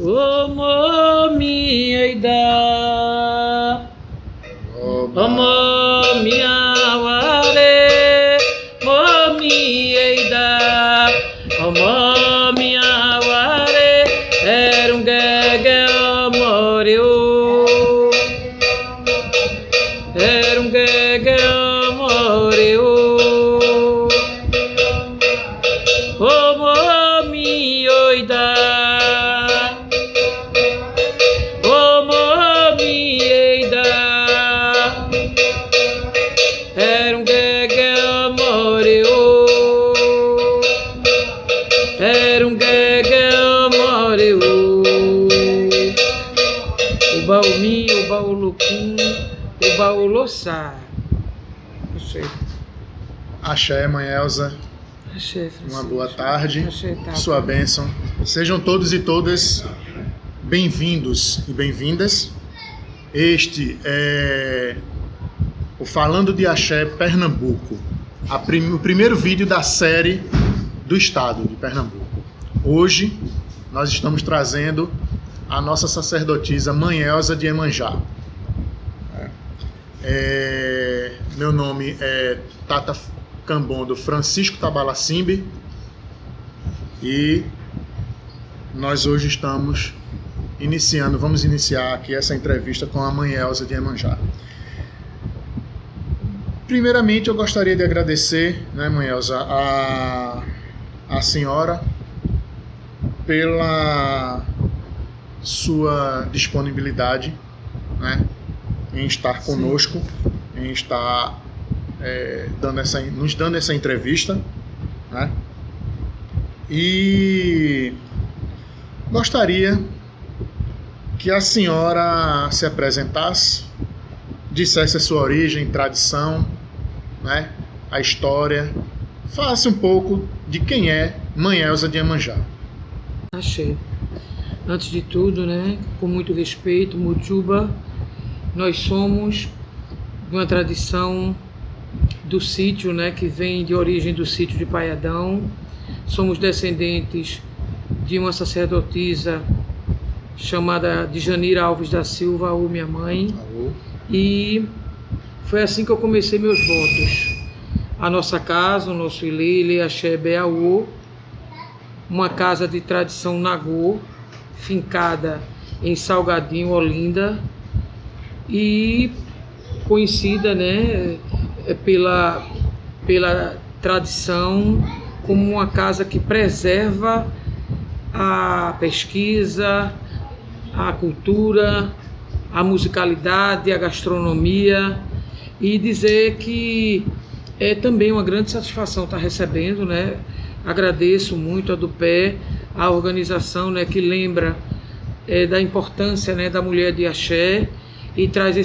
Omo mieda, omo miaware, omo mieda, omo miaware, erungege omoreu, erungege omoreu, omo mieda. Ubaumi, Ubaulucum, Ubauloçá. Axé. Axé, mãe Elza. Axé, Francisco. Uma boa tarde. Axé, tá. Sua bênção. Sejam todos e todas bem-vindos e bem-vindas. Este é o Falando de Axé Pernambuco, o primeiro vídeo da série do estado de Pernambuco. Hoje nós estamos trazendo a nossa sacerdotisa Mãe Elza de Iemanjá. Meu nome é Tata Cambondo Francisco Tabalacimbi e nós hoje estamos vamos iniciar aqui essa entrevista com a Mãe Elza de Iemanjá. Primeiramente eu gostaria de agradecer, né, Mãe Elza, a senhora pela sua disponibilidade, né, em estar conosco, em estar nos dando essa entrevista, né, e gostaria que a senhora se apresentasse, dissesse a sua origem, tradição, né, a história, falasse um pouco de quem é Mãe Elza de Iemanjá. Axé. Antes de tudo, né, com muito respeito, Mutuba, nós somos de uma tradição do sítio, né, que vem de origem do sítio de Paiadão. Somos descendentes de uma sacerdotisa chamada Djanira Alves da Silva, ou minha mãe. Alô. E foi assim que eu comecei meus votos. A nossa casa, o nosso Ilele, Axé Beaô, uma casa de tradição Nagô, fincada em Salgadinho, Olinda, e conhecida, né, pela tradição como uma casa que preserva a pesquisa, a cultura, a musicalidade, a gastronomia, e dizer que é também uma grande satisfação estar recebendo, né? Agradeço muito a Dupé, a organização, né, que lembra da importância, né, da mulher de Axé e traz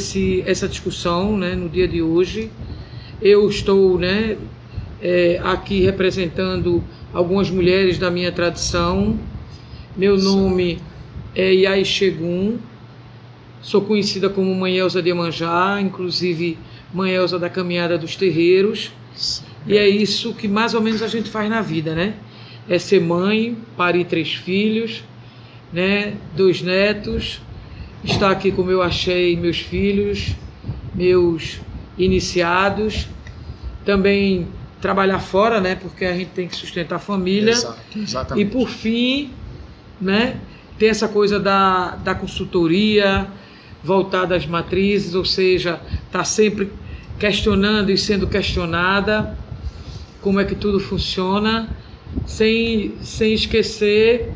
essa discussão, né, no dia de hoje. Eu estou, né, aqui representando algumas mulheres da minha tradição. Meu nome é Yai Xegun, sou conhecida como Mãe Elza de Iemanjá, inclusive Mãe Elza da Caminhada dos Terreiros. E é isso que mais ou menos a gente faz na vida, né? É ser mãe, parir 3 filhos, né? 2 netos, estar aqui com meu axé e meus filhos, meus iniciados, também trabalhar fora, né? Porque a gente tem que sustentar a família. Exato, exatamente. E por fim, né? Tem essa coisa da consultoria, voltada às matrizes, ou seja, tá sempre questionando e sendo questionada como é que tudo funciona, sem esquecer,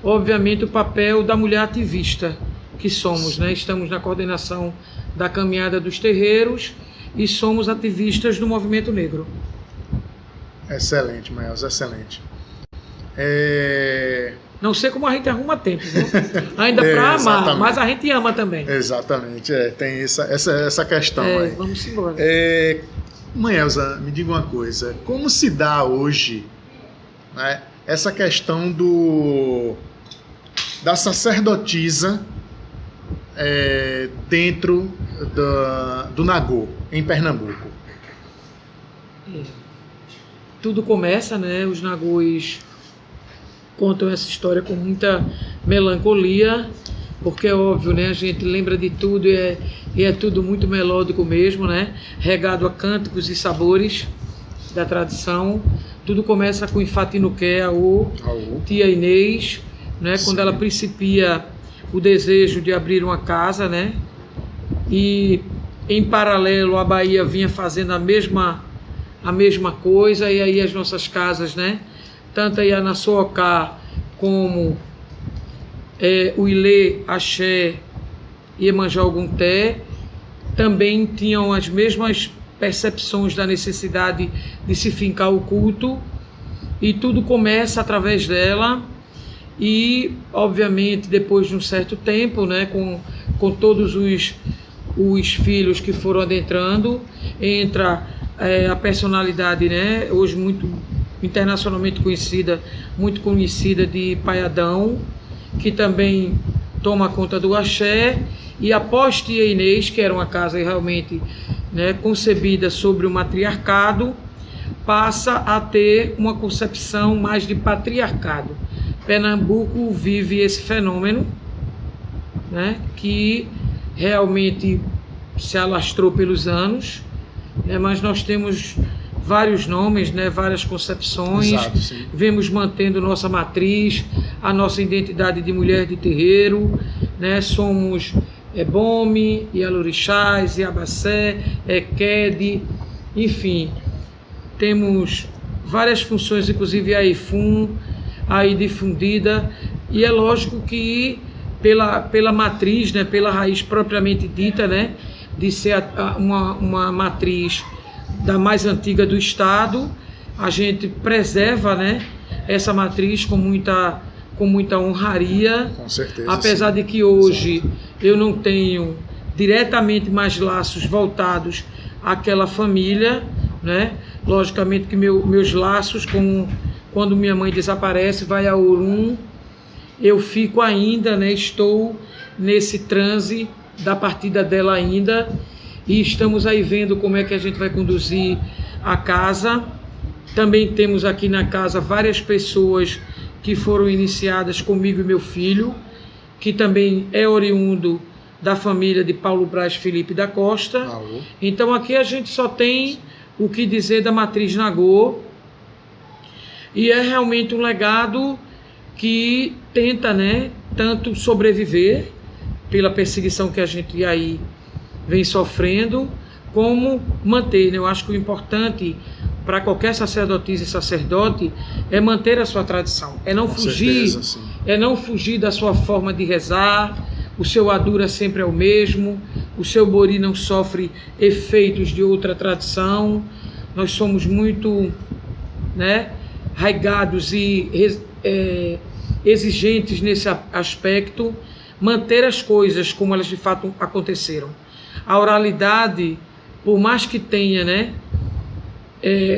obviamente, o papel da mulher ativista que somos, né? Estamos na coordenação da Caminhada dos Terreiros e somos ativistas do movimento negro. Excelente, Mãe Elza, excelente. Não sei como a gente arruma tempo, viu? Ainda para amar, mas a gente ama também. Exatamente, tem essa questão aí. Vamos embora. Mãe Elza, me diga uma coisa, como se dá hoje, né, essa questão da sacerdotisa dentro do Nagô, em Pernambuco? Tudo começa, né? Os nagôs contam essa história com muita melancolia, porque é óbvio, né? A gente lembra de tudo e é tudo muito melódico mesmo, né? Regado a cânticos e sabores da tradição. Tudo começa com Ifatinuqué, tia Inês, né? Quando ela principia o desejo de abrir uma casa, né? E em paralelo a Bahia vinha fazendo a mesma coisa, e aí as nossas casas, né? Tanto a Ianaçoocá como o Ilê, Axé e Iemanjá Ogunté também tinham as mesmas percepções da necessidade de se fincar o culto, e tudo começa através dela. E obviamente depois de um certo tempo, né, com todos os filhos que foram adentrando, entra a personalidade, né, hoje muito internacionalmente conhecida, muito conhecida, de Pai Adão, que também toma conta do axé. E após tia Inês, que era uma casa realmente, né, concebida sobre o matriarcado, passa a ter uma concepção mais de patriarcado. Pernambuco vive esse fenômeno, né, que realmente se alastrou pelos anos, né, mas nós temos vários nomes, né, várias concepções. Exato, sim. Vemos mantendo nossa matriz, a nossa identidade de mulher de terreiro, né, somos Ebome, Ialorixás, Iabacé, Equede, enfim, temos várias funções, inclusive a Ifum aí difundida, e é lógico que pela matriz, né, pela raiz propriamente dita, né, de ser uma matriz da mais antiga do Estado, a gente preserva, né, essa matriz com muita honraria. Com certeza. Apesar sim. de que hoje Exato. eu não tenho diretamente mais laços voltados àquela família, né? Logicamente que meus laços, quando minha mãe desaparece, vai a Orum, eu fico ainda, né? Estou nesse transe da partida dela ainda, e estamos aí vendo como é que a gente vai conduzir a casa. Também temos aqui na casa várias pessoas que foram iniciadas comigo e meu filho, que também é oriundo da família de Paulo Braz Felipe da Costa. Então aqui a gente só tem o que dizer da matriz Nagô, e é realmente um legado que tenta, né, tanto sobreviver pela perseguição que a gente aí vem sofrendo, como manter, né? Eu acho que o importante para qualquer sacerdotisa e sacerdote é manter a sua tradição, é não fugir, certeza, é não fugir da sua forma de rezar. O seu Adura sempre é o mesmo, o seu Bori não sofre efeitos de outra tradição. Nós somos muito, né, raigados e exigentes nesse aspecto, manter as coisas como elas de fato aconteceram. A oralidade, por mais que tenha, né,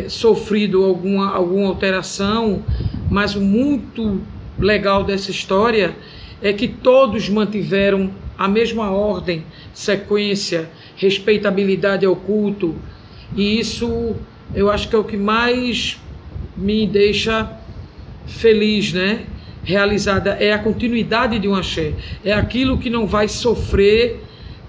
sofrido alguma alteração, mas o muito legal dessa história é que todos mantiveram a mesma ordem, sequência, respeitabilidade ao culto, e isso eu acho que é o que mais me deixa feliz, né? Realizada, é a continuidade de um axé, é aquilo que não vai sofrer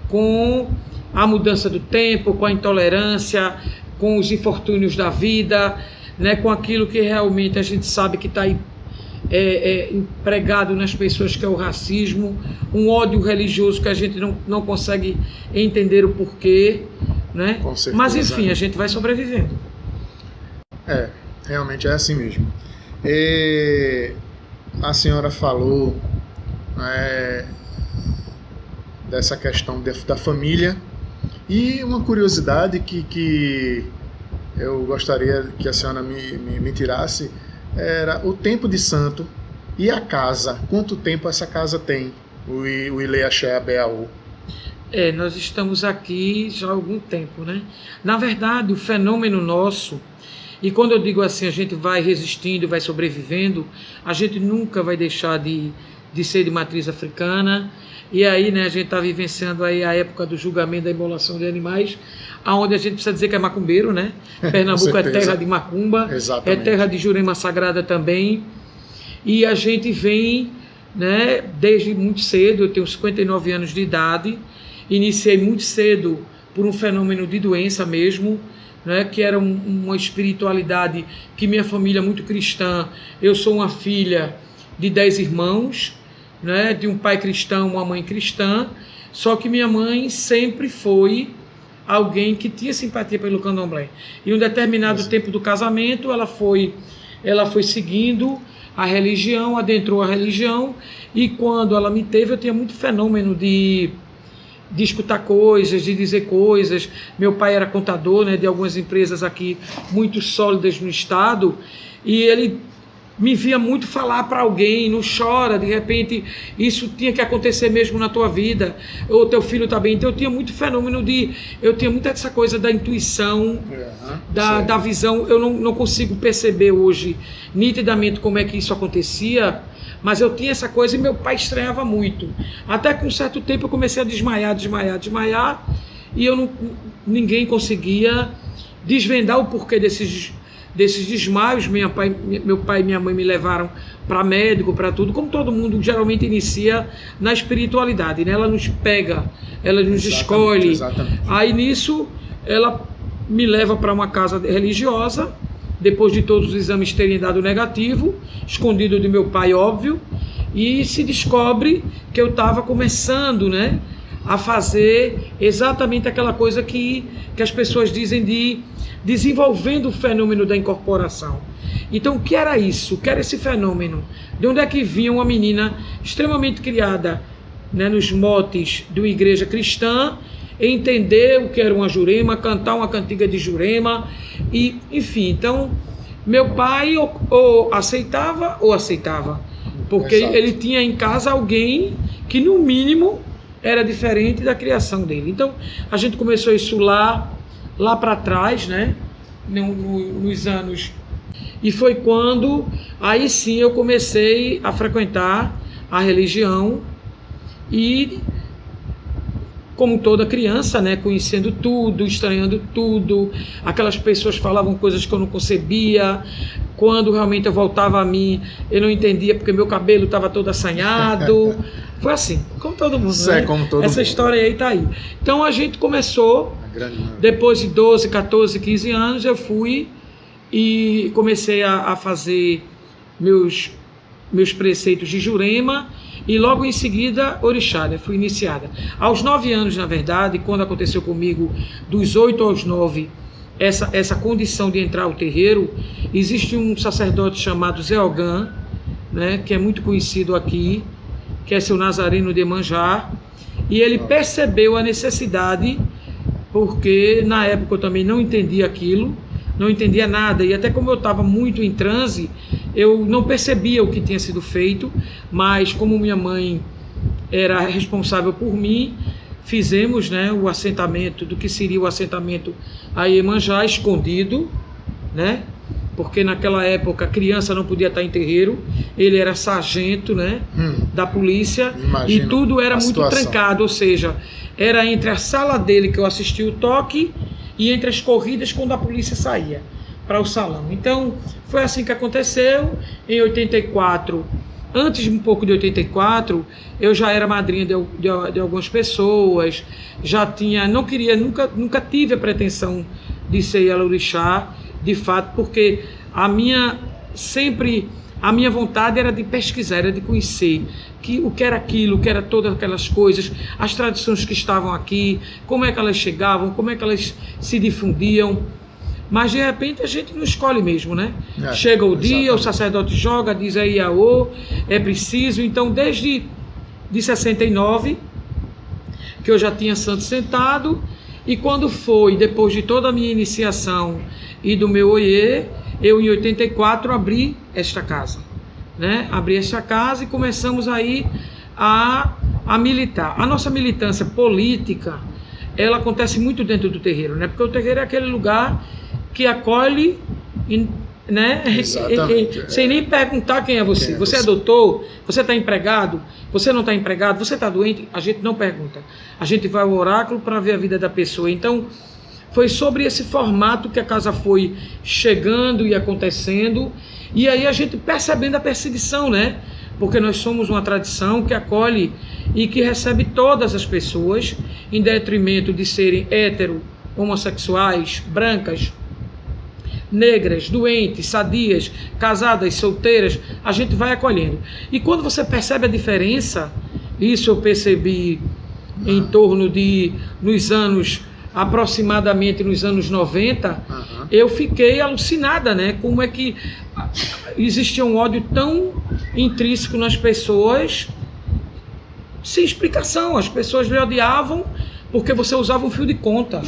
com a mudança do tempo, com a intolerância, com os infortúnios da vida, né? Com aquilo que realmente a gente sabe que está aí empregado nas pessoas, que é o racismo, um ódio religioso que a gente não consegue entender o porquê, né? Com certeza. Mas enfim, a gente vai sobrevivendo. Realmente é assim mesmo. A senhora falou dessa questão da família, e uma curiosidade que eu gostaria que a senhora me tirasse era o tempo de santo e a casa. Quanto tempo essa casa tem, o Ilê Axé Abeaú? Nós estamos aqui já há algum tempo, né? Na verdade, o fenômeno nosso, e quando eu digo assim, a gente vai resistindo, vai sobrevivendo, a gente nunca vai deixar de de ser de matriz africana. E aí, né, a gente está vivenciando aí a época do julgamento da imolação de animais, aonde a gente precisa dizer que é macumbeiro, né? Pernambuco é terra de macumba, Exatamente. é terra de Jurema Sagrada também. E a gente vem, né, desde muito cedo, eu tenho 59 anos de idade, iniciei muito cedo por um fenômeno de doença mesmo, né, que era uma espiritualidade que minha família é muito cristã. Eu sou uma filha de 10 irmãos, né, de um pai cristão, uma mãe cristã, só que minha mãe sempre foi alguém que tinha simpatia pelo candomblé. Em um determinado tempo do casamento, ela foi seguindo a religião, adentrou a religião, e quando ela me teve, eu tinha muito fenômeno de escutar coisas, de dizer coisas. Meu pai era contador, né, de algumas empresas aqui muito sólidas no estado, e ele me via muito falar para alguém: não chora, de repente isso tinha que acontecer mesmo na tua vida, ou teu filho está bem. Então eu tinha muito fenômeno eu tinha muita essa coisa da intuição, da visão. Eu não consigo perceber hoje nitidamente como é que isso acontecia, mas eu tinha essa coisa, e meu pai estranhava muito, até que um certo tempo eu comecei a desmaiar, e ninguém conseguia desvendar o porquê desses desmaios. Meu pai e minha mãe me levaram para médico, para tudo, como todo mundo geralmente inicia na espiritualidade, né? Ela nos pega, ela nos escolhe. Exatamente. Aí nisso ela me leva para uma casa religiosa, depois de todos os exames terem dado negativo, escondido de meu pai, óbvio, e se descobre que eu estava começando, né, a fazer exatamente aquela coisa que as pessoas dizem de desenvolvendo o fenômeno da incorporação. Então, o que era isso? O que era esse fenômeno? De onde é que vinha uma menina extremamente criada, né, nos motes de uma igreja cristã, entender o que era uma jurema, cantar uma cantiga de jurema, e enfim. Então, meu pai ou aceitava, porque ele tinha em casa alguém que, no mínimo, era diferente da criação dele. Então, a gente começou isso lá para trás, né, nos anos, e foi quando, aí sim, eu comecei a frequentar a religião, e como toda criança, né, conhecendo tudo, estranhando tudo, aquelas pessoas falavam coisas que eu não concebia. Quando realmente eu voltava a mim, eu não entendia porque meu cabelo estava todo assanhado. Foi assim, como todo mundo, né? Essa história aí tá aí. Então a gente começou, depois de 12, 14, 15 anos, eu fui e comecei a fazer meus preceitos de Jurema, e logo em seguida orixá, né? Fui iniciada. Aos 9 anos, na verdade, quando aconteceu comigo, dos 8 aos 9, essa condição de entrar ao terreiro, existe um sacerdote chamado Zé Ogan, né, que é muito conhecido aqui, que é seu Nazareno de Iemanjá, e ele percebeu a necessidade, porque na época eu também não entendia aquilo, não entendia nada, e até como eu estava muito em transe, eu não percebia o que tinha sido feito, mas como minha mãe era responsável por mim, fizemos, né, o assentamento, do que seria o assentamento a Iemanjá, escondido, né, porque naquela época a criança não podia estar em terreiro, ele era sargento, né, da polícia, e tudo era muito trancado, ou seja, era entre a sala dele, que eu assisti o toque, e entre as corridas quando a polícia saía para o salão. Então foi assim que aconteceu. Em 84, antes um pouco de 84, eu já era madrinha de algumas pessoas, já tinha, não queria, nunca tive a pretensão de ser Yalorixá, de fato, porque a minha vontade era de pesquisar, era de conhecer o que era aquilo, o que era todas aquelas coisas, as tradições que estavam aqui, como é que elas chegavam, como é que elas se difundiam. Mas de repente a gente não escolhe mesmo, né? Chega o dia, o sacerdote joga, diz aí iaô, é preciso. Então desde 69, que eu já tinha santo sentado, e quando foi, depois de toda a minha iniciação e do meu oiê, eu em 84 abri esta casa, né? Abri esta casa e começamos aí a militar. A nossa militância política, ela acontece muito dentro do terreiro, né? Porque o terreiro é aquele lugar que acolhe né? Exatamente. Sem nem perguntar quem é você. Você é doutor? Você está empregado? Você não está empregado? Você está doente? A gente não pergunta. A gente vai ao oráculo para ver a vida da pessoa. Então, foi sobre esse formato que a casa foi chegando e acontecendo. E aí a gente percebendo a perseguição, né? Porque nós somos uma tradição que acolhe e que recebe todas as pessoas, em detrimento de serem hétero, homossexuais, brancas, negras, doentes, sadias, casadas, solteiras, a gente vai acolhendo. E quando você percebe a diferença, isso eu percebi em torno de, aproximadamente nos anos 90, eu fiquei alucinada, né? Como é que existia um ódio tão intrínseco nas pessoas, sem explicação. As pessoas lhe odiavam porque você usava um fio de conta.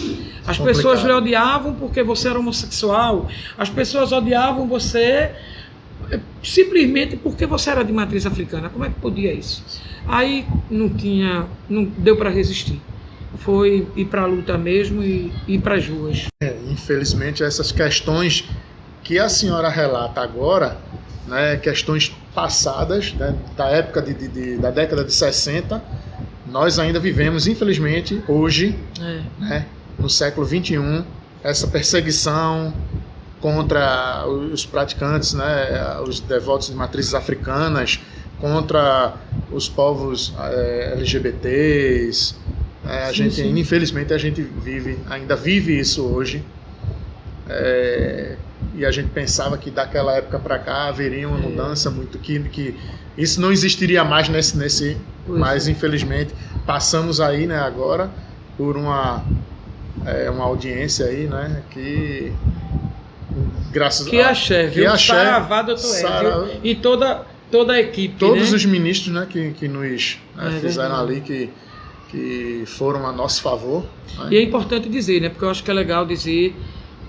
As pessoas lhe odiavam porque você era homossexual. As pessoas odiavam você simplesmente porque você era de matriz africana. Como é que podia isso? Aí não deu para resistir. Foi ir para a luta mesmo e ir para as ruas. Infelizmente, essas questões que a senhora relata agora, né, questões passadas, né, da época da década de 60, nós ainda vivemos, infelizmente, hoje, né, no século XXI, essa perseguição contra os praticantes, né, os devotos de matrizes africanas, contra os povos LGBTs. Infelizmente, a gente ainda vive isso hoje. E a gente pensava que daquela época para cá haveria uma mudança muito que isso não existiria mais mas infelizmente passamos aí, né, agora por uma audiência aí, né, que graças que axé, viu? Saravá, doutor Hélio, e toda a equipe, todos, né? os ministros, né, que nos fizeram ali, que foram a nosso favor, né? E é importante dizer, né, porque eu acho que é legal dizer,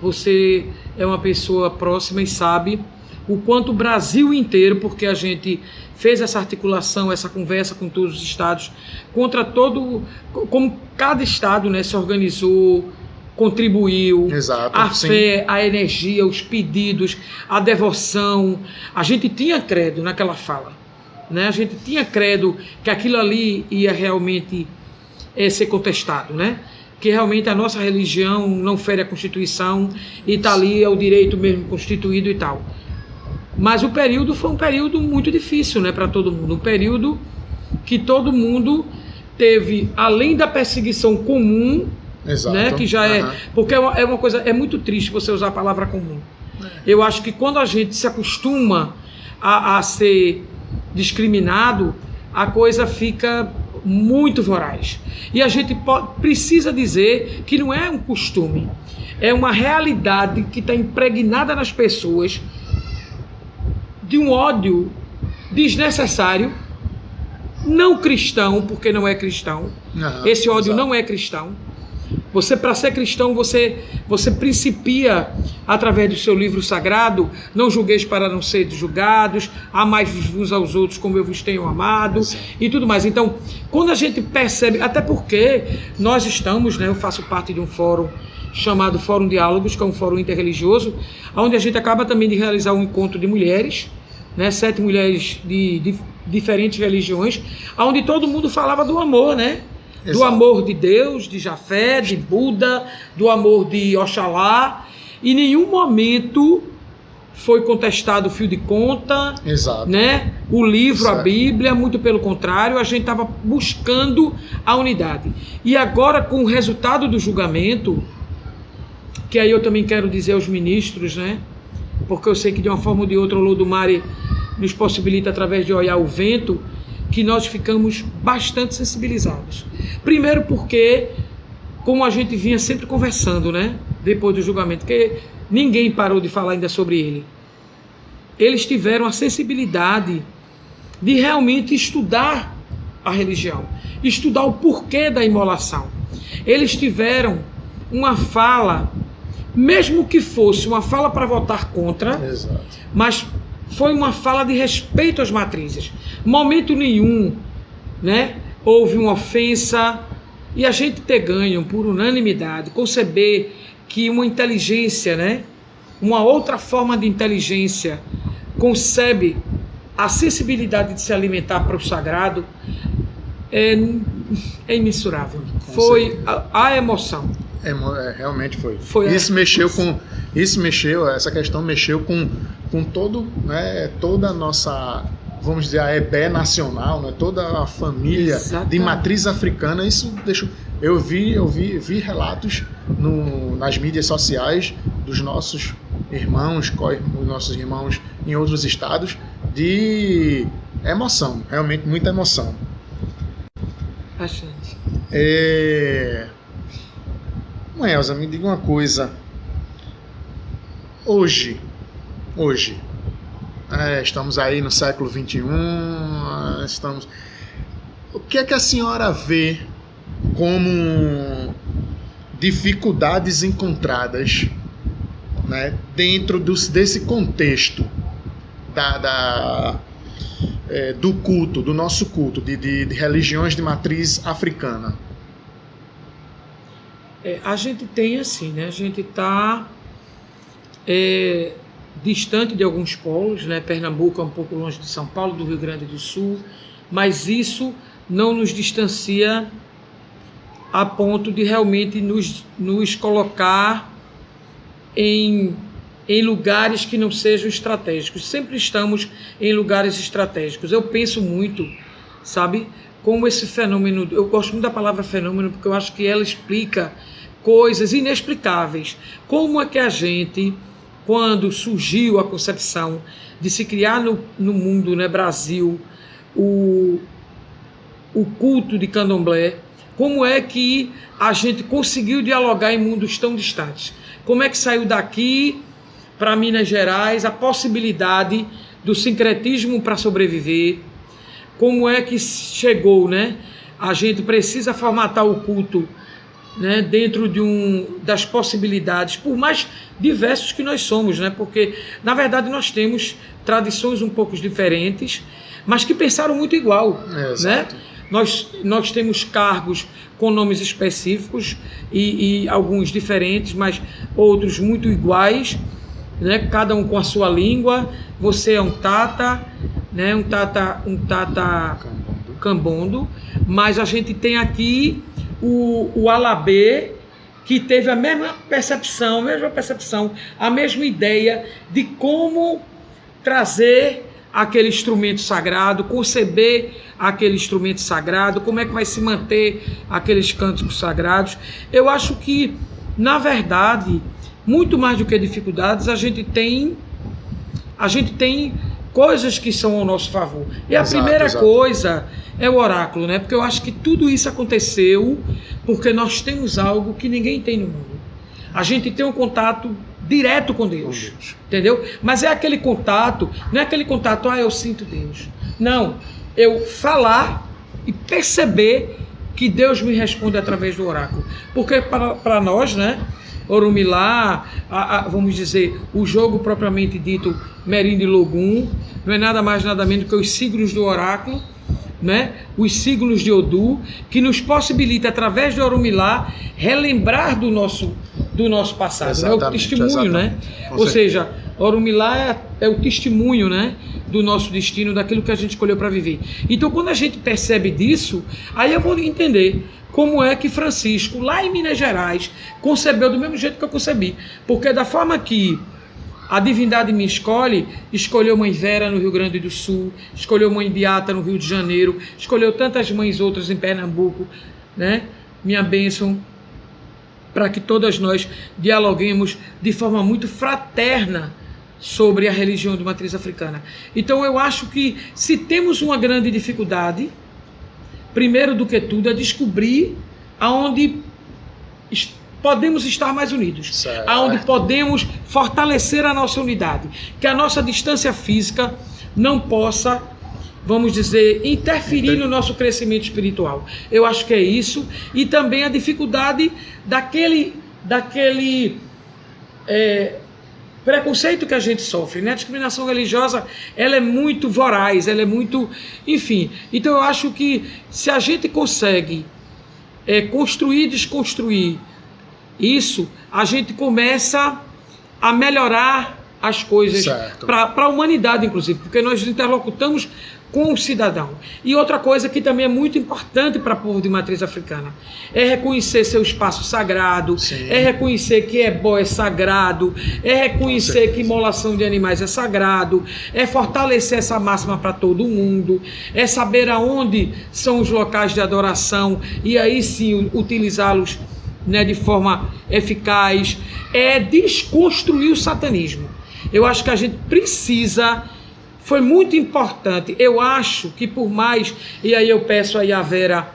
você é uma pessoa próxima e sabe o quanto o Brasil inteiro, porque a gente fez essa articulação, essa conversa com todos os estados, como cada estado, né, se organizou, contribuiu. Exato, a fé, a energia, os pedidos, a devoção. A gente tinha credo naquela fala, né? A gente tinha credo que aquilo ali ia realmente ser contestado, né? Que realmente a nossa religião não fere a Constituição e está ali, é o direito mesmo constituído e tal. Mas o período foi um período muito difícil, né, para todo mundo. Um período que todo mundo teve, além da perseguição comum, né, que já porque é uma coisa, é muito triste você usar a palavra comum. Eu acho que quando a gente se acostuma a ser discriminado, a coisa fica muito voraz. E a gente precisa dizer que não é um costume, é uma realidade que está impregnada nas pessoas de um ódio desnecessário, não cristão, porque não é cristão. Esse ódio não é cristão. Você, para ser cristão, você principia através do seu livro sagrado: não julgueis para não seres julgados, amai-vos uns aos outros como eu vos tenho amado, e tudo mais. Então, quando a gente percebe, até porque nós estamos, né, eu faço parte de um fórum chamado Fórum Diálogos, que é um fórum interreligioso, onde a gente acaba também de realizar um encontro de mulheres, né, 7 mulheres de diferentes religiões, onde todo mundo falava do amor, né? Exato. Do amor de Deus, de Jafé, de Buda, do amor de Oxalá. Em nenhum momento foi contestado o fio de conta, né? O livro, a Bíblia, muito pelo contrário, a gente estava buscando a unidade. E agora, com o resultado do julgamento, que aí eu também quero dizer aos ministros, né? Porque eu sei que de uma forma ou de outra o Lodumare nos possibilita, através de olhar o vento, que nós ficamos bastante sensibilizados. Primeiro porque, como a gente vinha sempre conversando, né, depois do julgamento, que ninguém parou de falar ainda sobre ele, eles tiveram a sensibilidade de realmente estudar a religião, estudar o porquê da imolação. Eles tiveram uma fala, mesmo que fosse uma fala para votar contra, mas foi uma fala de respeito às matrizes. Momento nenhum, né, houve uma ofensa, e a gente ter ganho por unanimidade, conceber que uma inteligência, né, uma outra forma de inteligência concebe a sensibilidade de se alimentar para o sagrado, é imensurável. Foi a emoção. Realmente foi. Essa questão mexeu com todo, né, toda a nossa, vamos dizer, a EBE nacional, né, toda a família de matriz africana. Isso deixou. Eu vi relatos nas mídias sociais dos nossos irmãos em outros estados, de emoção, realmente muita emoção. Bastante. Elza, me diga uma coisa. Hoje, estamos aí no século XXI, o que é que a senhora vê como dificuldades encontradas, né, dentro desse contexto do culto, do nosso culto, de religiões de matriz africana? A gente tem assim, né? A gente está distante de alguns polos, né? Pernambuco é um pouco longe de São Paulo, do Rio Grande do Sul, mas isso não nos distancia a ponto de realmente nos colocar em lugares que não sejam estratégicos. Sempre estamos em lugares estratégicos. Eu penso muito, sabe, como esse fenômeno, eu gosto muito da palavra fenômeno, porque eu acho que ela explica coisas inexplicáveis. Como é que a gente, quando surgiu a concepção de se criar no mundo, né, Brasil, o culto de candomblé, como é que a gente conseguiu dialogar em mundos tão distantes? Como é que saiu daqui para Minas Gerais a possibilidade do sincretismo para sobreviver? Como é que chegou, né? A gente precisa formatar o culto, né, dentro das possibilidades, por mais diversos que nós somos, né? Porque, na verdade, nós temos tradições um pouco diferentes, mas que pensaram muito igual, né? Nós temos cargos com nomes específicos e alguns diferentes, mas outros muito iguais, né? Cada um com a sua língua. Você é um tata, né? um tata cambondo, mas a gente tem aqui o alabê, que teve a mesma percepção, a mesma ideia de como trazer aquele instrumento sagrado, conceber aquele instrumento sagrado, como é que vai se manter aqueles cânticos sagrados. Eu acho que, na verdade, muito mais do que dificuldades, a gente tem coisas que são ao nosso favor. E a primeira coisa é o oráculo, né? Porque eu acho que tudo isso aconteceu porque nós temos algo que ninguém tem no mundo. A gente tem um contato direto com Deus, entendeu? Mas é aquele contato, não é aquele contato, eu sinto Deus. Não, eu falar e perceber que Deus me responde através do oráculo. Porque para nós, né, Orumilá, vamos dizer, o jogo propriamente dito Merinde Logum, não é nada mais nada menos que os signos do oráculo, né? Os signos de Odu, que nos possibilita, através de Orumilá, relembrar do nosso passado, né? O testemunho, né? Ou seja, Orumilá é o testemunho, né, do nosso destino, daquilo que a gente escolheu para viver. Então, quando a gente percebe disso, aí eu vou entender como é que Francisco, lá em Minas Gerais, concebeu do mesmo jeito que eu concebi. Porque da forma que a divindade me escolheu Mãe Vera no Rio Grande do Sul, escolheu Mãe Beata no Rio de Janeiro, escolheu tantas mães outras em Pernambuco, né? Minha bênção para que todas nós dialoguemos de forma muito fraterna sobre a religião de matriz africana. Então eu acho que, se temos uma grande dificuldade, primeiro do que tudo é descobrir aonde podemos estar mais unidos, aonde podemos fortalecer a nossa unidade, que a nossa distância física não possa, vamos dizer, interferir no nosso crescimento espiritual. Eu acho que é isso. E também a dificuldade daquele preconceito que a gente sofre, né? A discriminação religiosa, ela é muito voraz, ela é muito, enfim. Então eu acho que, se a gente consegue construir e desconstruir isso, a gente começa a melhorar as coisas Certo. para a humanidade, inclusive, porque nós interlocutamos com o cidadão. E outra coisa que também é muito importante para o povo de matriz africana é reconhecer seu espaço sagrado, Sim. é reconhecer que ebó é sagrado, é reconhecer que imolação de animais é sagrado, é fortalecer essa máxima para todo mundo, é saber aonde são os locais de adoração e aí sim utilizá-los, né, de forma eficaz, é desconstruir o satanismo. Eu acho que a gente precisa. Foi muito importante. Eu acho que por mais, e aí eu peço aí a Vera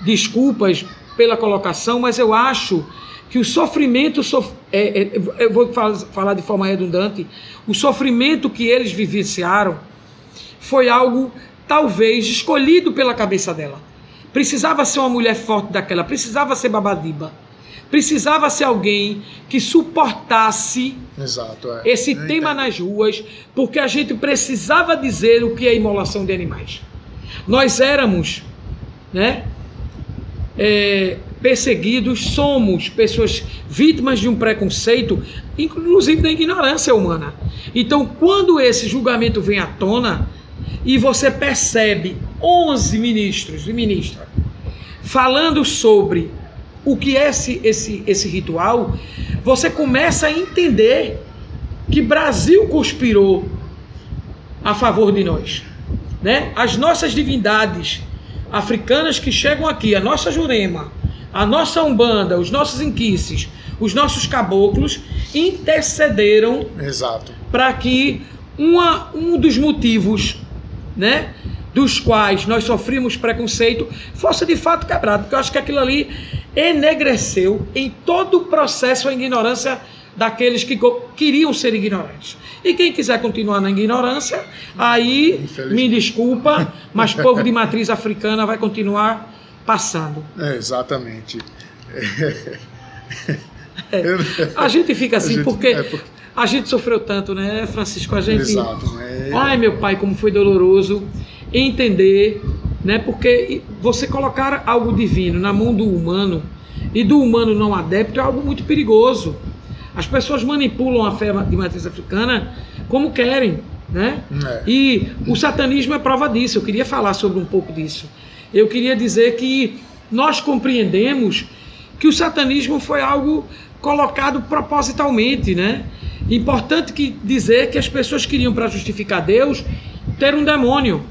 desculpas pela colocação, mas eu acho que o sofrimento, eu vou falar de forma redundante, o sofrimento que eles vivenciaram foi algo talvez escolhido pela cabeça dela. Precisava ser uma mulher forte daquela, precisava ser Babadiba. Precisava ser alguém que suportasse esse tema nas ruas, porque a gente precisava dizer o que é imolação de animais. Nós éramos, né, perseguidos, somos pessoas vítimas de um preconceito, inclusive da ignorância humana. Então, quando esse julgamento vem à tona e você percebe 11 ministros e ministras falando sobre o que é esse ritual, você começa a entender que Brasil conspirou a favor de nós, né? As nossas divindades africanas que chegam aqui, a nossa Jurema, a nossa Umbanda, os nossos inquices, os nossos caboclos intercederam para que um dos motivos, né, dos quais nós sofrimos preconceito fosse de fato quebrado, porque eu acho que aquilo ali enegreceu em todo o processo a ignorância daqueles que queriam ser ignorantes. E quem quiser continuar na ignorância, aí me desculpa, mas povo de matriz africana vai continuar passando. Exatamente. A gente fica assim porque a gente sofreu tanto, né, Francisco? A gente... Exato, né? Ai, meu pai, como foi doloroso entender, né? Porque você colocar algo divino na mão do humano e do humano não adepto é algo muito perigoso. As pessoas manipulam a fé de matriz africana como querem, né? E o satanismo é prova disso. Eu queria falar sobre um pouco disso. Eu queria dizer que nós compreendemos que o satanismo foi algo colocado propositalmente, né? Importante dizer que as pessoas queriam, para justificar Deus, ter um demônio.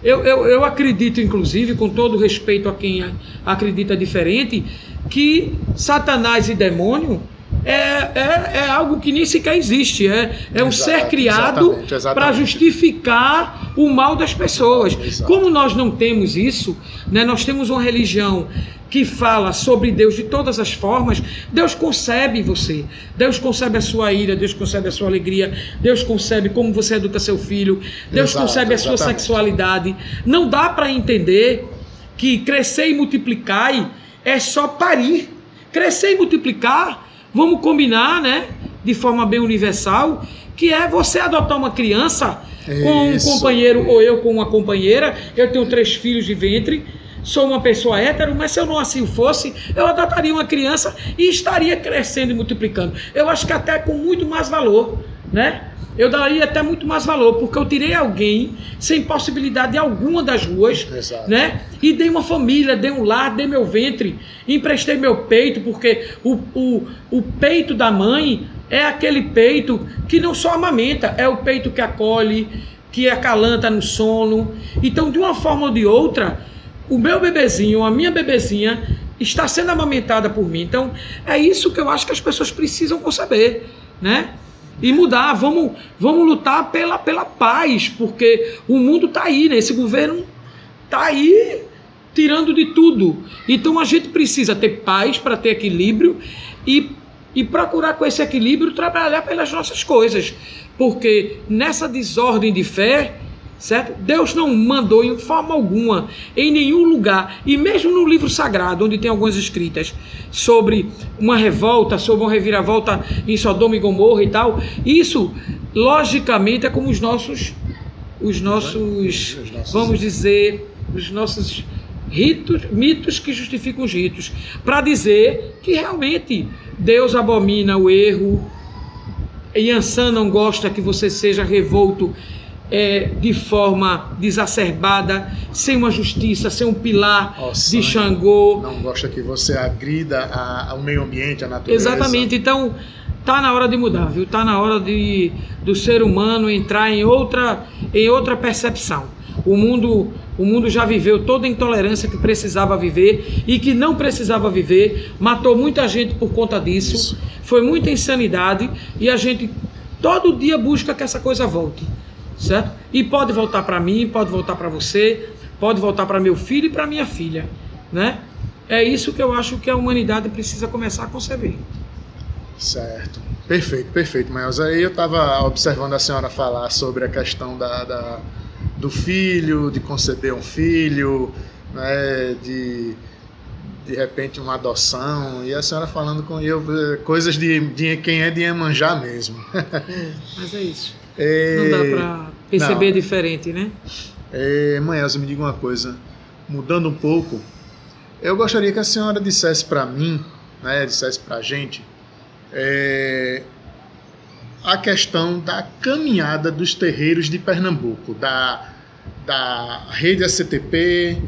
Eu acredito, inclusive, com todo respeito a quem acredita diferente, que Satanás e demônio é algo que nem sequer existe. É um ser criado para justificar o mal das pessoas. Como nós não temos isso, né, nós temos uma religião que fala sobre Deus de todas as formas. Deus concebe você, Deus concebe a sua ira, Deus concebe a sua alegria, Deus concebe como você educa seu filho, Deus concebe a sua sexualidade. Não dá para entender que crescer e multiplicar é só parir. Crescer e multiplicar, vamos combinar, né, de forma bem universal, que é você adotar uma criança com um companheiro ou eu com uma companheira. Eu tenho 3 filhos de ventre, sou uma pessoa hétero, mas se eu não assim fosse, eu adotaria uma criança e estaria crescendo e multiplicando. Eu acho que até com muito mais valor, né? Eu daria até muito mais valor, porque eu tirei alguém sem possibilidade alguma das ruas, né? E dei uma família, dei um lar, dei meu ventre, emprestei meu peito, porque o peito da mãe é aquele peito que não só amamenta, é o peito que acolhe, que acalanta no sono. Então, de uma forma ou de outra, o meu bebezinho, a minha bebezinha, está sendo amamentada por mim. Então, é isso que eu acho que as pessoas precisam conceber, né? E mudar, vamos lutar pela paz, porque o mundo está aí, né? Esse governo está aí tirando de tudo. Então, a gente precisa ter paz para ter equilíbrio e procurar com esse equilíbrio trabalhar pelas nossas coisas. Porque nessa desordem de fé, certo? Deus não mandou em forma alguma, em nenhum lugar, e mesmo no livro sagrado, onde tem algumas escritas sobre uma revolta, sobre uma reviravolta em Sodoma e Gomorra e tal, isso, logicamente, é como os nossos vamos dizer, os nossos mitos que justificam os ritos, para dizer que realmente Deus abomina o erro, Yansan não gosta que você seja revolto de forma desacerbada, sem uma justiça, sem um pilar de Xangô. Não gosta que você agrida ao meio ambiente, a natureza. Exatamente, então tá na hora de mudar, viu? Tá na hora do ser humano entrar em outra percepção. O mundo já viveu toda a intolerância que precisava viver e que não precisava viver, matou muita gente por conta disso. Isso. Foi muita insanidade e a gente todo dia busca que essa coisa volte, certo? E pode voltar para mim, pode voltar para você, pode voltar para meu filho e para minha filha, né? É isso que eu acho que a humanidade precisa começar a conceber. Certo, perfeito, Maels. Aí eu estava observando a senhora falar sobre a questão do filho, de conceber um filho, né, de repente uma adoção, e a senhora falando com eu coisas de quem é de Iemanjá mesmo. Mas é isso. Não dá para perceber diferente, né? Maels, me diga uma coisa, mudando um pouco, eu gostaria que a senhora dissesse para mim, né, dissesse para a gente, a questão da caminhada dos terreiros de Pernambuco, da rede ACTP,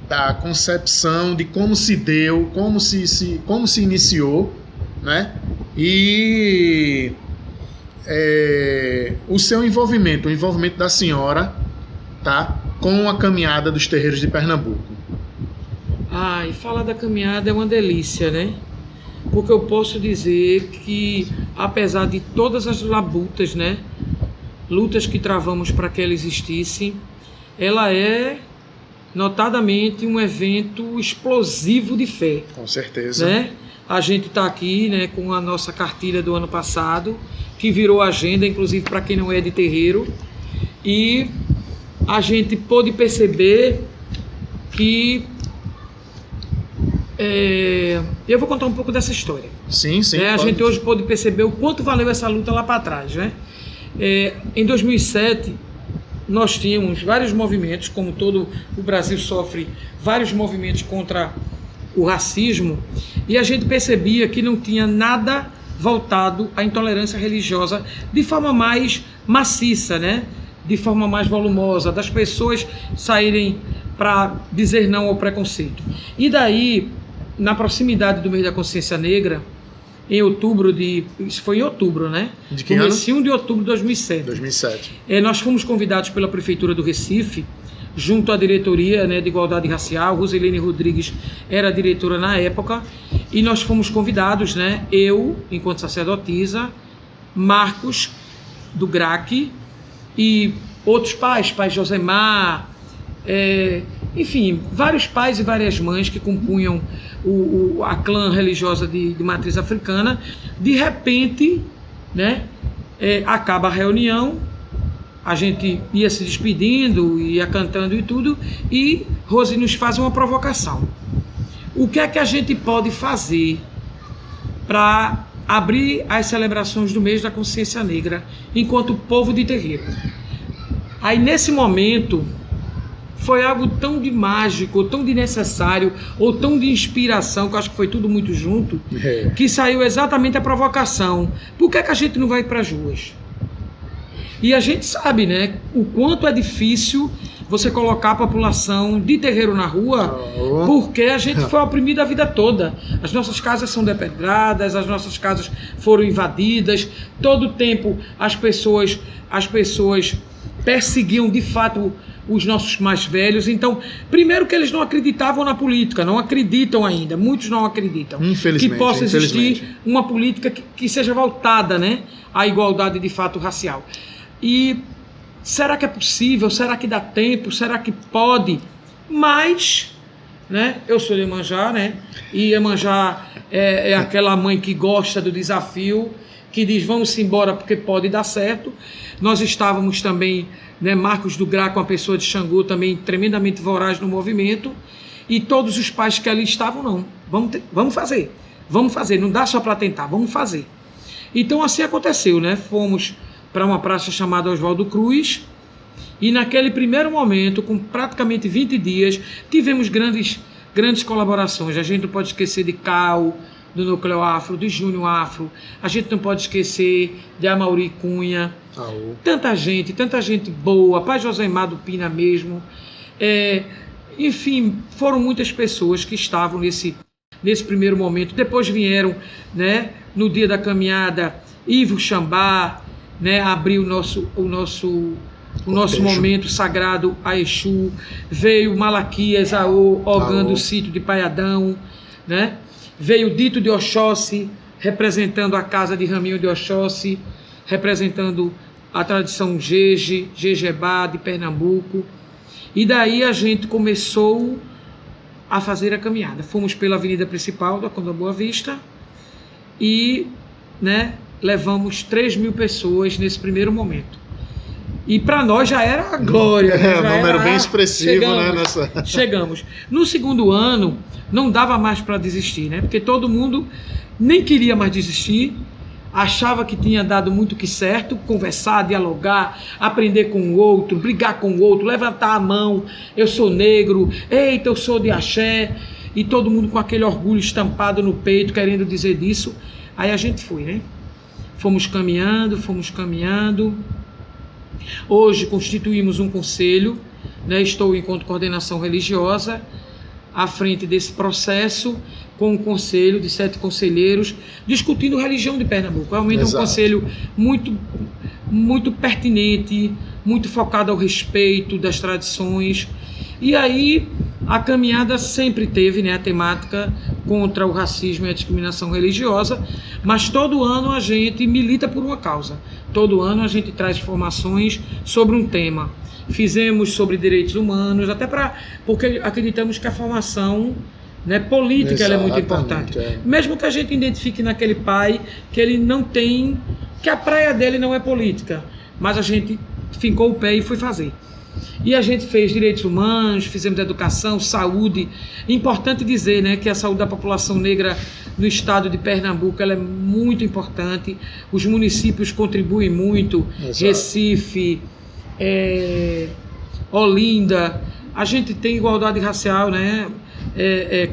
da concepção de como se deu, como se iniciou, né? E o seu envolvimento, o envolvimento da senhora, tá, com a caminhada dos terreiros de Pernambuco. E falar da caminhada é uma delícia, né? Porque eu posso dizer que, apesar de todas as labutas, né, lutas que travamos para que ela existisse, ela é notadamente um evento explosivo de fé. Com certeza. Né? A gente está aqui, né, com a nossa cartilha do ano passado, que virou agenda, inclusive para quem não é de terreiro, e a gente pôde perceber que eu vou contar um pouco dessa história. Sim. A gente hoje pôde perceber o quanto valeu essa luta lá para trás, né? Em 2007, nós tínhamos vários movimentos, como todo o Brasil sofre vários movimentos contra o racismo, e a gente percebia que não tinha nada voltado à intolerância religiosa de forma mais maciça, né? De forma mais volumosa, das pessoas saírem para dizer não ao preconceito. E daí, na proximidade do mês da consciência negra, em outubro isso foi em outubro, né? De que ano? Comecinho de outubro de 2007. 2007. Nós fomos convidados pela Prefeitura do Recife, junto à diretoria, né, de Igualdade Racial. Rosilene Rodrigues era a diretora na época, e nós fomos convidados, né? Eu, enquanto sacerdotisa, Marcos, do GRAC, e outros pais Josemar, enfim, vários pais e várias mães que compunham a clã religiosa de matriz africana. De repente, né, acaba a reunião, a gente ia se despedindo, ia cantando e tudo, e Rose nos faz uma provocação. O que é que a gente pode fazer para abrir as celebrações do mês da consciência negra enquanto povo de terreiro? Aí, nesse momento, foi algo tão de mágico, tão de necessário, ou tão de inspiração, que eu acho que foi tudo muito junto, que saiu exatamente a provocação. Por que é que a gente não vai para as ruas? E a gente sabe, né, o quanto é difícil você colocar a população de terreiro na rua, porque a gente foi oprimido a vida toda. As nossas casas são depedradas, as nossas casas foram invadidas, todo o tempo as pessoas perseguiam de fato os nossos mais velhos. Então, primeiro que eles não acreditavam na política, não acreditam ainda, muitos não acreditam que possa existir uma política que seja voltada, né, à igualdade de fato racial. E será que é possível? Será que dá tempo? Será que pode? Mas, né, eu sou de Iemanjá, né, e Iemanjá é aquela mãe que gosta do desafio, que diz vamos embora porque pode dar certo. Nós estávamos também, né, Marcos do Gra, com a pessoa de Xangô, também tremendamente voraz no movimento, e todos os pais que ali estavam, não, vamos fazer, não dá só para tentar, vamos fazer. Então assim aconteceu, né? Fomos para uma praça chamada Oswaldo Cruz, E naquele primeiro momento, com praticamente 20 dias, tivemos grandes colaborações. A gente não pode esquecer de Cal, do Núcleo Afro, de Júnior Afro. A gente não pode esquecer de Amaury Cunha. Tanta gente boa. Pai Josemar do Pina mesmo. Enfim, foram muitas pessoas que estavam nesse primeiro momento. Depois vieram, né, no dia da caminhada, Ivo Xambá, né, abriu o nosso momento sagrado a Exu. Veio Malaquias Aô, Ogã do sítio de Paiadão, né? Veio Dito de Oxóssi, representando a casa de Raminho de Oxóssi, representando a tradição Jejebá de Pernambuco. E daí a gente começou a fazer a caminhada. Fomos pela avenida principal da Conda Boa Vista e, né, levamos 3.000 pessoas nesse primeiro momento. E para nós já era a glória. Um número bem expressivo, Chegamos. No segundo ano, não dava mais para desistir, né? Porque todo mundo nem queria mais desistir, achava que tinha dado muito que certo, conversar, dialogar, aprender com o outro, brigar com o outro, levantar a mão, eu sou negro, eita, eu sou de axé, e todo mundo com aquele orgulho estampado no peito, querendo dizer disso. Aí a gente foi, né? Fomos caminhando. Hoje constituímos um conselho, né? Estou enquanto coordenação religiosa à frente desse processo, com um conselho de 7 conselheiros, discutindo religião de Pernambuco. Realmente é um conselho muito pertinente, muito focado ao respeito das tradições. E aí a caminhada sempre teve, né, a temática contra o racismo e a discriminação religiosa, mas todo ano a gente milita por uma causa. Todo ano a gente traz informações sobre um tema. Fizemos sobre direitos humanos, porque acreditamos que a formação, né, política, ela é muito importante. Mesmo que a gente identifique naquele pai que ele não tem, que a praia dele não é política, mas a gente fincou o pé e foi fazer. E a gente fez direitos humanos, fizemos educação, saúde. Importante dizer, né, que a saúde da população negra no estado de Pernambuco ela é muito importante. Os municípios contribuem muito. Exato. Recife, Olinda. A gente tem igualdade racial, né?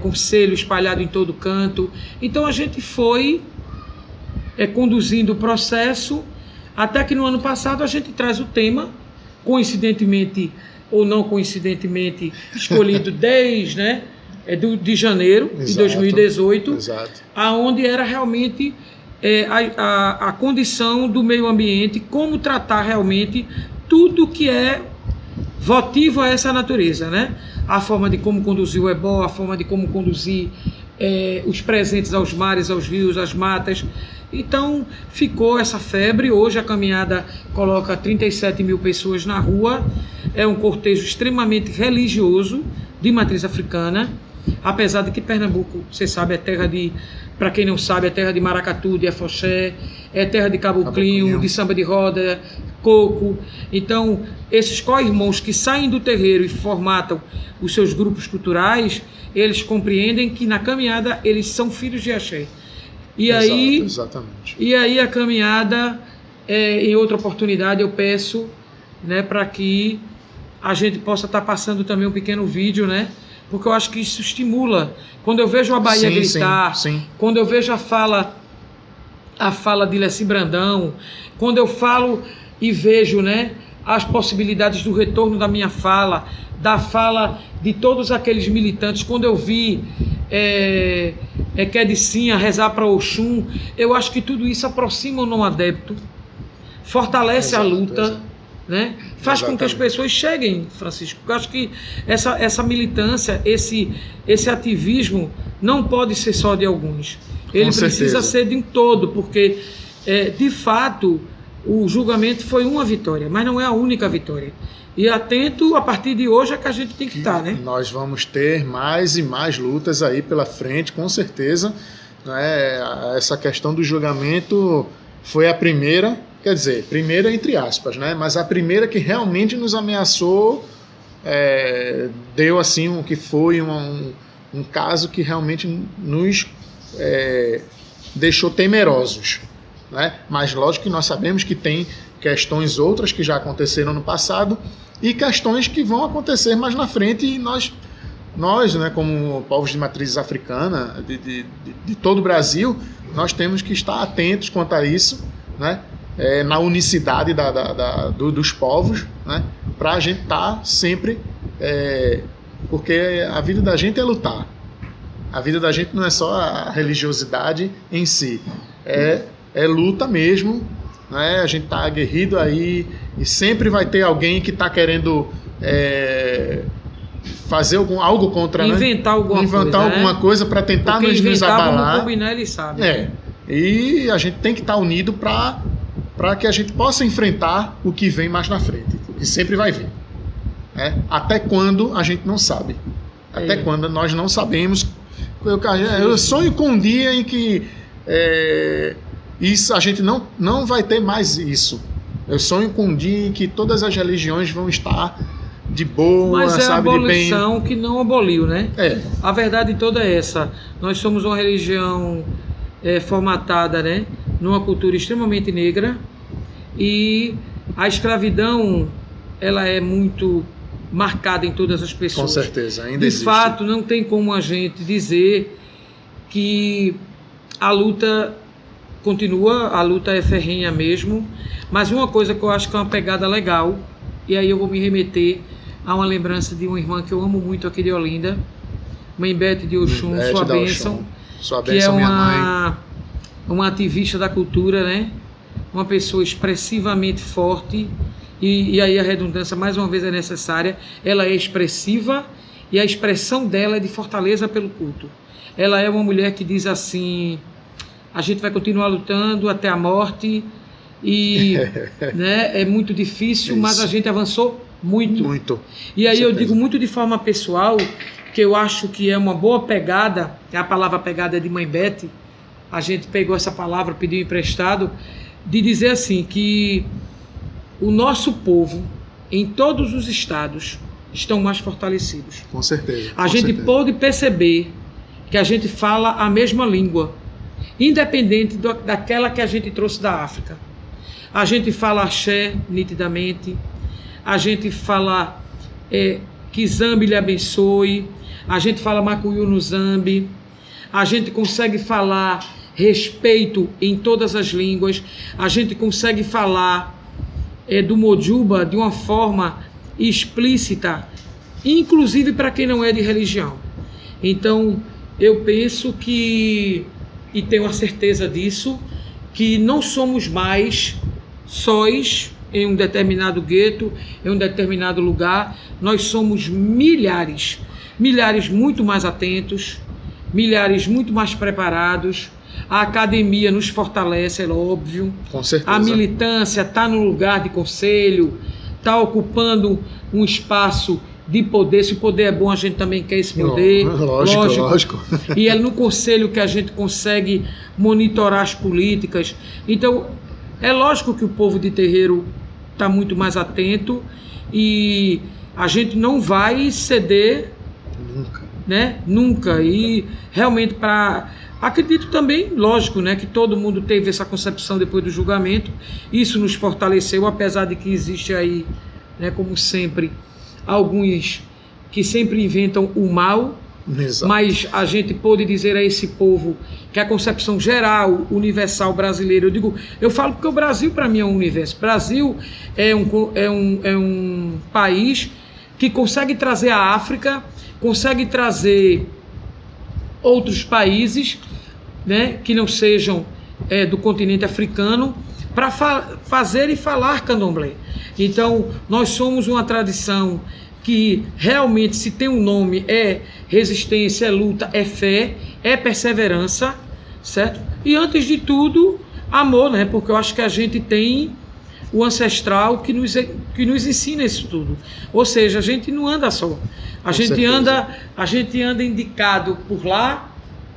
Conselho espalhado em todo canto. Então a gente foi conduzindo o processo até que no ano passado a gente traz o tema, coincidentemente ou não coincidentemente, escolhido desde, né, de janeiro de 2018, aonde era realmente a condição do meio ambiente, como tratar realmente tudo que é votivo a essa natureza, né? A forma de como conduzir o ebó, a forma de como conduzir os presentes aos mares, aos rios, às matas. Então ficou essa febre. Hoje a caminhada coloca 37.000 pessoas na rua. É um cortejo extremamente religioso de matriz africana, apesar de que Pernambuco, você sabe, é terra de, para quem não sabe, é terra de maracatu, de afoxé, é terra de caboclinho, de samba de roda, coco. Então esses co-irmãos que saem do terreiro e formatam os seus grupos culturais, eles compreendem que na caminhada eles são filhos de axé. E aí a caminhada, em outra oportunidade eu peço, né, para que a gente possa estar passando também um pequeno vídeo, né, porque eu acho que isso estimula. Quando eu vejo a Bahia gritar, quando eu vejo a fala de Leci Brandão, quando eu falo e vejo, né, as possibilidades do retorno da minha fala, da fala de todos aqueles militantes, quando eu vi Quedicinha rezar para Oxum, eu acho que tudo isso aproxima o não adepto, fortalece a luta, né? Faz com que as pessoas cheguem, Francisco. Eu acho que essa militância, esse ativismo não pode ser só de alguns. Ele precisa ser de um todo, porque de fato o julgamento foi uma vitória, mas não é a única vitória. E atento, a partir de hoje é que a gente tem que estar, né? Nós vamos ter mais e mais lutas aí pela frente, com certeza. Né? Essa questão do julgamento foi a primeira, quer dizer, primeira entre aspas, né? Mas a primeira que realmente nos ameaçou, deu assim o que foi um caso que realmente nos deixou temerosos. Né? Mas lógico que nós sabemos que tem questões outras que já aconteceram no passado e questões que vão acontecer mais na frente, e nós, né, como povos de matriz africana, de todo o Brasil, nós temos que estar atentos quanto a isso, né, na unicidade dos povos, né, para a gente estar sempre, porque a vida da gente é lutar. A vida da gente não é só a religiosidade em si, é luta mesmo, né? A gente está aguerrido aí, e sempre vai ter alguém que está querendo fazer algo contra, inventar alguma coisa para tentar nos abalar. Não combinar, ele sabe. E a gente tem que estar unido para que a gente possa enfrentar o que vem mais na frente, o que sempre vai vir. Até quando a gente não sabe. Até quando nós não sabemos. Eu sonho com um dia em que isso, a gente não vai ter mais isso. Eu sonho com um dia em que todas as religiões vão estar de boa, mas é sabe, a abolição de bem. Que não aboliu, né? A verdade toda é essa. Nós somos uma religião formatada, né, numa cultura extremamente negra, e a escravidão, ela é muito marcada em todas as pessoas. Com certeza, ainda de existe. fato, não tem como a gente dizer que a luta continua, a luta é ferrenha mesmo, mas uma coisa que eu acho que é uma pegada legal, e aí eu vou me remeter a uma lembrança de uma irmã que eu amo muito aqui de Olinda, Mãe Bete de Oxum, sua bênção, que é uma ativista da cultura, né? Uma pessoa expressivamente forte, e aí a redundância mais uma vez é necessária. Ela é expressiva, e a expressão dela é de fortaleza pelo culto. Ela é uma mulher que diz assim: a gente vai continuar lutando até a morte, e né, é muito difícil, mas a gente avançou muito. E aí eu digo muito de forma pessoal, que eu acho que é uma boa pegada, a palavra pegada é de Mãe Bete, a gente pegou essa palavra, pediu emprestado, de dizer assim, que o nosso povo, em todos os estados, estão mais fortalecidos. Com certeza. A gente pôde perceber que a gente fala a mesma língua, independente daquela que a gente trouxe da África. A gente fala axé nitidamente, a gente fala que Zambi lhe abençoe, a gente fala Macuyu no Zambi, a gente consegue falar respeito em todas as línguas, a gente consegue falar do Mojuba de uma forma explícita, inclusive para quem não é de religião. Então, eu penso que, e tenho a certeza disso, que não somos mais sóis em um determinado gueto, em um determinado lugar. Nós somos milhares muito mais atentos, milhares muito mais preparados. A academia nos fortalece, é óbvio. Com certeza. A militância está no lugar de conselho, está ocupando um espaço de poder. Se o poder é bom, a gente também quer esse poder. Lógico. E é no conselho que a gente consegue monitorar as políticas. Então, é lógico que o povo de terreiro está muito mais atento, e a gente não vai ceder nunca. E realmente, acredito também, lógico, né, que todo mundo teve essa concepção depois do julgamento. Isso nos fortaleceu, apesar de que existe aí, né, como sempre, alguns que sempre inventam o mal. Exato. Mas a gente pôde dizer a esse povo que a concepção geral, universal brasileira, eu falo porque o Brasil para mim é um universo. O Brasil é um país que consegue trazer a África, consegue trazer outros países, né, que não sejam do continente africano, para fazer e falar candomblé. Então, nós somos uma tradição que realmente, se tem um nome, é resistência, é luta, é fé, é perseverança, certo? E antes de tudo, amor, né? Porque eu acho que a gente tem o ancestral que nos ensina isso tudo. Ou seja, a gente não anda só. A gente anda indicado por lá,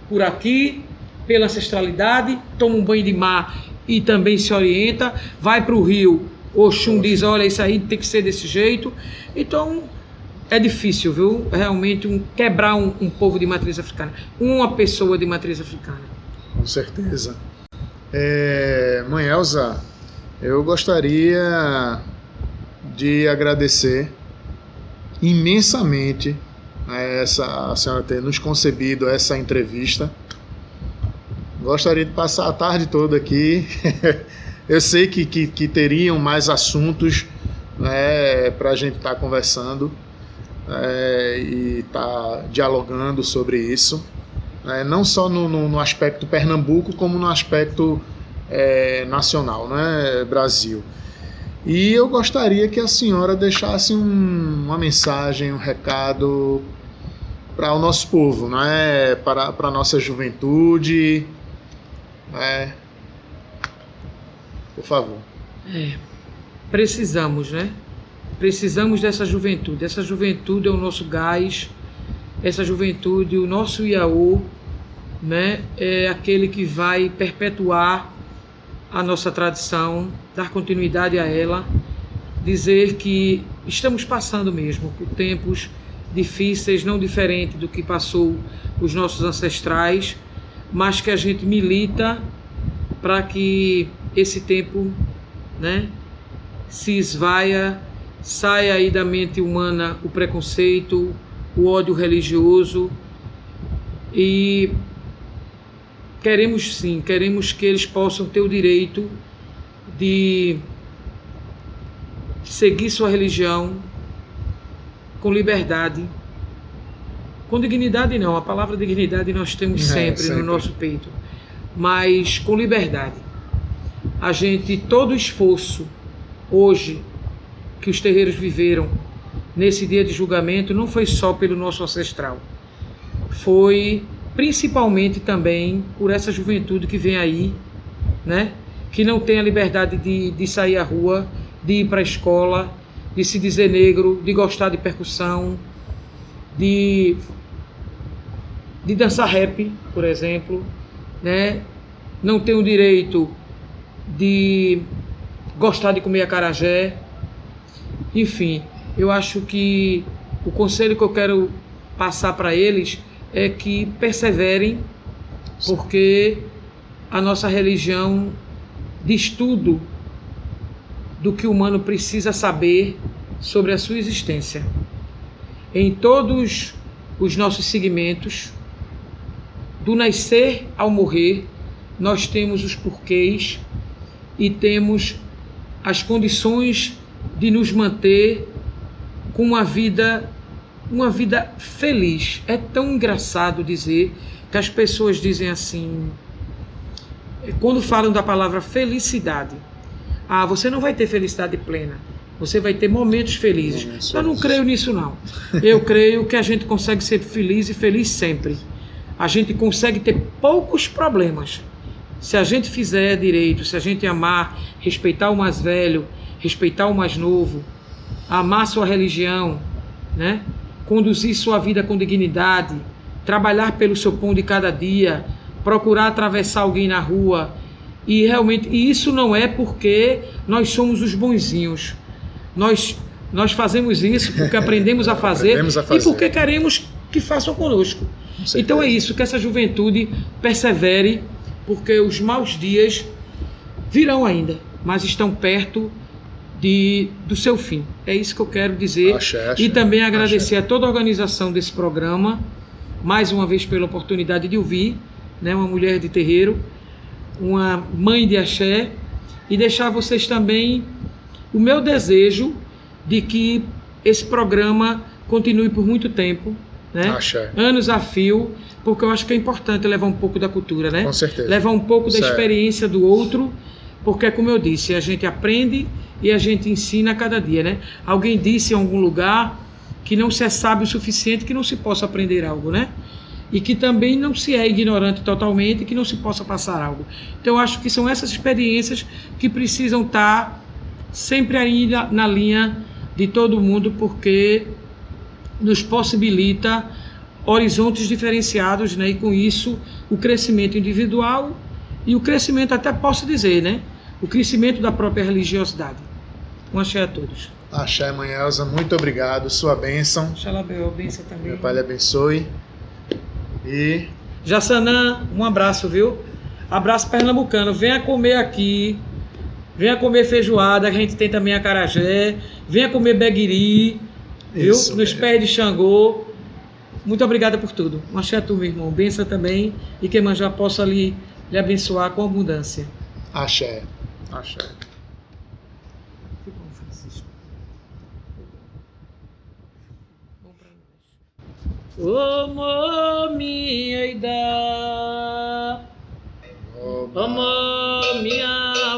por aqui, pela ancestralidade, toma um banho de mar e também se orienta, vai para o rio, Oxum diz, olha, isso aí tem que ser desse jeito. Então, é difícil, viu? Realmente quebrar um povo de matriz africana, uma pessoa de matriz africana. Com certeza. Mãe Elza, eu gostaria de agradecer imensamente a senhora ter nos concedido essa entrevista. Gostaria de passar a tarde toda aqui. Eu sei que teriam mais assuntos, né, para a gente estar conversando e estar dialogando sobre isso, não só no aspecto Pernambuco, como no aspecto nacional, né, Brasil. E eu gostaria que a senhora deixasse uma mensagem, um recado para o nosso povo, né, para a nossa juventude, por favor. Precisamos, né? Precisamos dessa juventude. Essa juventude é o nosso gás, essa juventude, o nosso Iaô, né? É aquele que vai perpetuar a nossa tradição, dar continuidade a ela, dizer que estamos passando mesmo por tempos difíceis, não diferente do que passou os nossos ancestrais, mas que a gente milita para que esse tempo, né, se esvaia, saia aí da mente humana o preconceito, o ódio religioso, e queremos sim, queremos que eles possam ter o direito de seguir sua religião com liberdade, com dignidade não, a palavra dignidade nós temos sempre no nosso peito, mas com liberdade. A gente, todo o esforço hoje que os terreiros viveram nesse dia de julgamento não foi só pelo nosso ancestral, foi principalmente também por essa juventude que vem aí, né? Que não tem a liberdade de sair à rua, de ir para a escola, de se dizer negro, de gostar de percussão, de dançar rap, por exemplo, né? Não tem o direito de gostar de comer acarajé. Enfim, eu acho que o conselho que eu quero passar para eles é que perseverem, porque a nossa religião diz tudo do que o humano precisa saber sobre a sua existência. Em todos os nossos segmentos, do nascer ao morrer, nós temos os porquês e temos as condições de nos manter com uma vida feliz. É tão engraçado dizer que as pessoas dizem assim, quando falam da palavra felicidade, você não vai ter felicidade plena, você vai ter momentos felizes. Eu não creio nisso não. Eu creio que a gente consegue ser feliz e feliz sempre. A gente consegue ter poucos problemas. Se a gente fizer direito, se a gente amar, respeitar o mais velho, respeitar o mais novo, amar sua religião, né? Conduzir sua vida com dignidade, trabalhar pelo seu pão de cada dia, procurar atravessar alguém na rua, e realmente, e isso não é porque nós somos os bonzinhos. Nós fazemos isso porque aprendemos a fazer, e porque queremos que façam conosco. Então é isso, que essa juventude persevere, porque os maus dias virão ainda, mas estão perto do seu fim. É isso que eu quero dizer. Axé. E também agradecer a toda a organização desse programa, mais uma vez pela oportunidade de ouvir, né, uma mulher de terreiro, uma mãe de axé, e deixar vocês também o meu desejo de que esse programa continue por muito tempo, né? Axé. Anos a fio, porque eu acho que é importante levar um pouco da cultura, né? Com certeza. Levar um pouco da experiência do outro, porque, como eu disse, a gente aprende e a gente ensina a cada dia, né? Alguém disse em algum lugar que não se é sábio o suficiente que não se possa aprender algo, né? E que também não se é ignorante totalmente, que não se possa passar algo. Então eu acho que são essas experiências que precisam estar sempre aí na linha de todo mundo, porque nos possibilita horizontes diferenciados, né? E com isso o crescimento individual e o crescimento, até posso dizer, né? O crescimento da própria religiosidade. Um axé a todos. Axé, mãe Elza, muito obrigado. Sua bênção. Oxalá, bênção também. Meu pai lhe abençoe. E Jassanã, um abraço, viu? Abraço pernambucano. Venha comer aqui Venha comer feijoada, que a gente tem também acarajé. Venha comer beguiri, viu? Isso, Nos pés de Xangô. Muito obrigada por tudo. Um axé a tu, meu irmão. Benção também. E que Iemanjá possa lhe abençoar com abundância. Axé. Axé. Que bom, Francisco. Bom pra nós. Ô, minha idade. Ô, minha